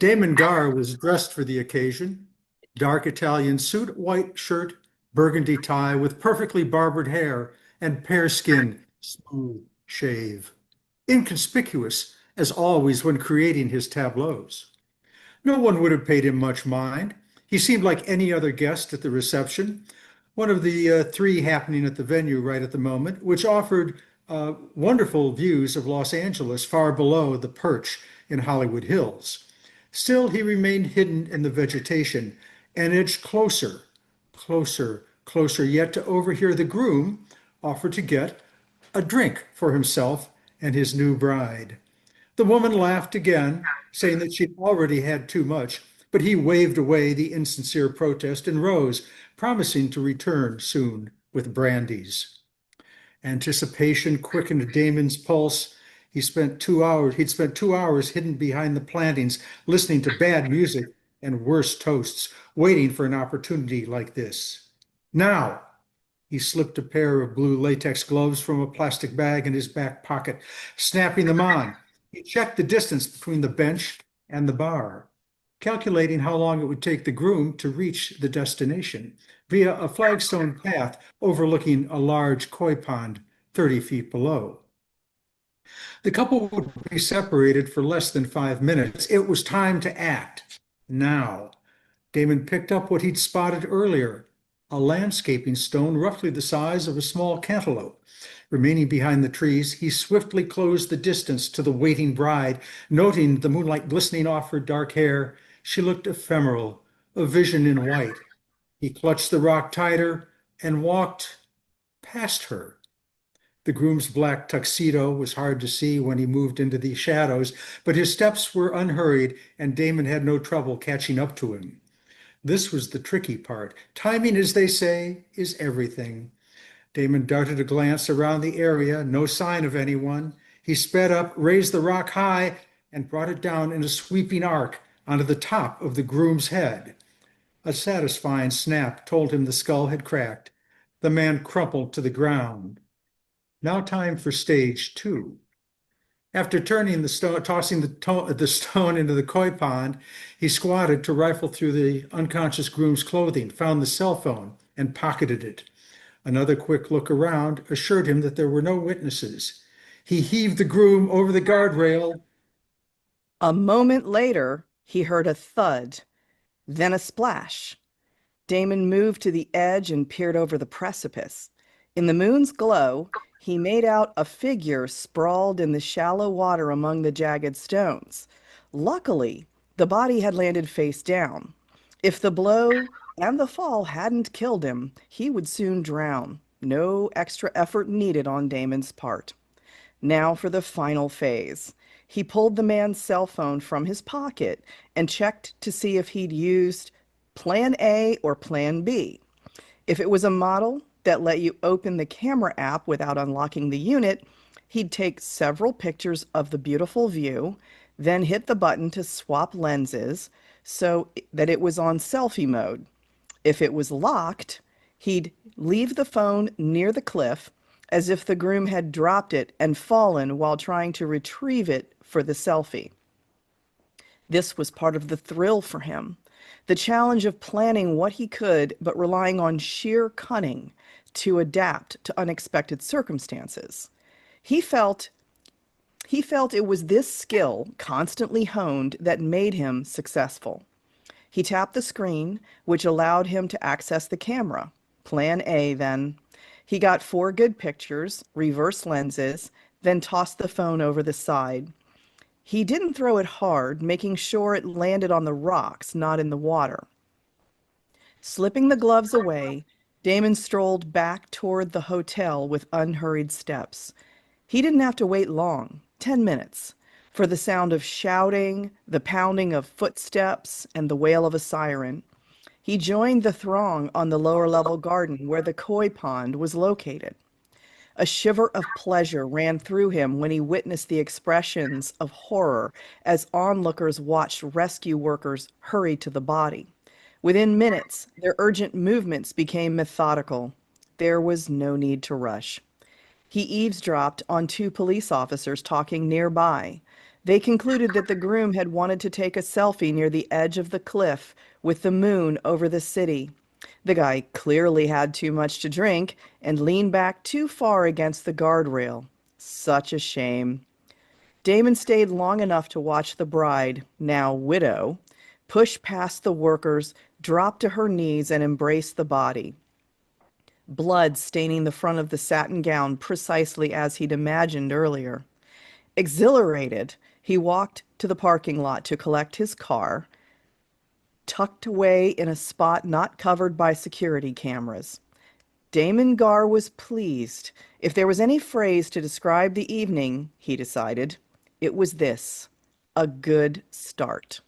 Damon Gar was dressed for the occasion. Dark Italian suit, white shirt, burgundy tie with perfectly barbered hair and pear skin, smooth shave. Inconspicuous, as always when creating his tableaus. No one would have paid him much mind. He seemed like any other guest at the reception, one of the three happening at the venue right at the moment, which offered wonderful views of Los Angeles far below the perch in Hollywood Hills. Still, he remained hidden in the vegetation and edged closer, closer yet to overhear the groom offer to get a drink for himself and his new bride. The woman laughed again, saying that she'd already had too much, but he waved away the insincere protest and rose, promising to return soon with brandies. Anticipation quickened Damon's pulse. He'd spent 2 hours hidden behind the plantings, listening to bad music and worse toasts, waiting for an opportunity like this. Now, he slipped a pair of blue latex gloves from a plastic bag in his back pocket, snapping them on. He checked the distance between the bench and the bar, calculating how long it would take the groom to reach the destination via a flagstone path overlooking a large koi pond 30 feet below. The couple would be separated for less than 5 minutes. It was time to act. Now, Damon picked up what he'd spotted earlier, a landscaping stone roughly the size of a small cantaloupe. Remaining behind the trees, he swiftly closed the distance to the waiting bride, noting the moonlight glistening off her dark hair. She looked ephemeral, a vision in white. He clutched the rock tighter and walked past her. The groom's black tuxedo was hard to see when he moved into the shadows, but his steps were unhurried, and Damon had no trouble catching up to him. This was the tricky part. Timing, as they say, is everything. Damon darted a glance around the area, no sign of anyone. He sped up, raised the rock high, and brought it down in a sweeping arc onto the top of the groom's head. A satisfying snap told him the skull had cracked. The man crumpled to the ground. Now time for stage 2. After tossing the stone into the koi pond, he squatted to rifle through the unconscious groom's clothing, found the cell phone, and pocketed it. Another quick look around assured him that there were no witnesses. He heaved the groom over the guardrail. A moment later, he heard a thud, then a splash. Damon moved to the edge and peered over the precipice. In the moon's glow, he made out a figure sprawled in the shallow water among the jagged stones. Luckily, the body had landed face down. If the blow and the fall hadn't killed him, he would soon drown. No extra effort needed on Damon's part. Now for the final phase. He pulled the man's cell phone from his pocket and checked to see if he'd used Plan A or Plan B. If it was a model that let you open the camera app without unlocking the unit, he'd take several pictures of the beautiful view, then hit the button to swap lenses so that it was on selfie mode. If it was locked, he'd leave the phone near the cliff as if the groom had dropped it and fallen while trying to retrieve it for the selfie. This was part of the thrill for him, the challenge of planning what he could but relying on sheer cunning to adapt to unexpected circumstances. He felt it was this skill, constantly honed, that made him successful. He tapped the screen, which allowed him to access the camera. Plan A, then. He got 4 good pictures, reverse lenses, then tossed the phone over the side. He didn't throw it hard, making sure it landed on the rocks, not in the water. Slipping the gloves away, Damon strolled back toward the hotel with unhurried steps. He didn't have to wait long, 10 minutes, for the sound of shouting, the pounding of footsteps, and the wail of a siren. He joined the throng on the lower level garden where the koi pond was located. A shiver of pleasure ran through him when he witnessed the expressions of horror as onlookers watched rescue workers hurry to the body. Within minutes, their urgent movements became methodical. There was no need to rush. He eavesdropped on 2 police officers talking nearby. They concluded that the groom had wanted to take a selfie near the edge of the cliff with the moon over the city. The guy clearly had too much to drink and leaned back too far against the guardrail. Such a shame. Damon stayed long enough to watch the bride, now widow, push past the workers, drop to her knees, and embrace the body. Blood staining the front of the satin gown precisely as he'd imagined earlier. Exhilarated, he walked to the parking lot to collect his car, tucked away in a spot not covered by security cameras. Damon Gar was pleased. If there was any phrase to describe the evening, he decided, it was this: a good start.